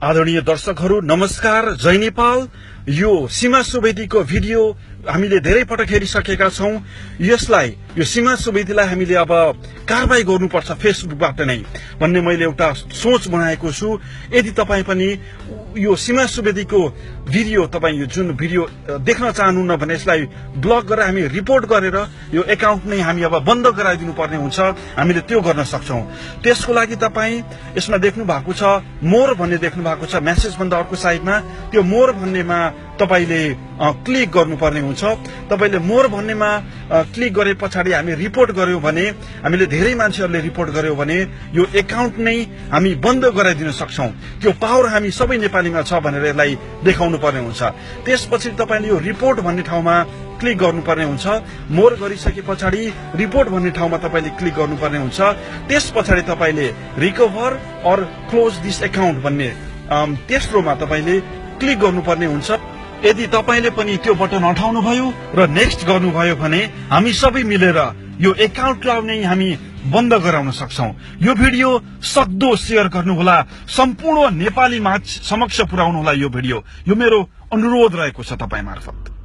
आदरणीय दर्शकहरू नमस्कार, जय नेपाल। यो सीमा सुवेदीको भिडियो हामीले धेरै पटक हेरिसकेका छौं। यो सीमा सुवेदीलाई हामीले अब कारबाही गर्नुपर्छ फेसबुकबाट नै भन्ने मैले एउटा सोच बनाएको छु। यदि तपाई पनि यो सीमा सुवेदीको भिडियो यो जुन भिडियो देख्न चाहनुहुन्न भने यसलाई ब्लक गरेर हामी रिपोर्ट गरेर यो एकाउन्ट नै हामी अब बन्द गराइदिनु पर्ने हुन्छ। हामीले त्यो गर्न सक्छौं। त्यसको लागि तपाई यसमा देख्नु भएको छ मोर भन्ने देख्नु भएको छ मेसेज भन्दा अर्को साइडमा त्यो मोर भन्नेमा तपाईले क्लिक गर्नुपर्ने हुन्छ। तपाईले मोर भन्नेमा क्लिक गरे पछाडि हामी रिपोर्ट गर्यौं भने हामीले धेरै मान्छेहरुले रिपोर्ट गर्यौं भने यो एकाउन्ट नै हामी बन्द गराइदिन सक्छौं। त्यो पावर हामी सबै नेपालीमा छ भनेर यसलाई देखाउनु पर्ने हुन्छ। त्यसपछि तपाईले यो रिपोर्ट भन्ने ठाउँमा क्लिक गर्नुपर्ने हुन्छ। मोर गरिसके पछाडि रिपोर्ट भन्ने ठाउँमा तपाईले क्लिक गर्नुपर्ने हुन्छ। त्यसपछि तपाईले recover or close this account भन्ने तेस्रोमा तपाईले क्लिक गर्नुपर्ने हुन्छ। यदि तपाईले पनि त्यो बटन हटाउनु भयो र नेक्स्ट गर्नुभयो भने हामी सबै मिलेर यो एकाउन्टलाई नै हामी बन्द गराउन सक्छौं। यो भिडियो सक्दो शेयर गर्नुहोला, सम्पूर्ण नेपाली माझ समक्ष पुर्याउनुहोला यो भिडियो। यो मेरो अनुरोध रहेको छ तपाई मार्फत।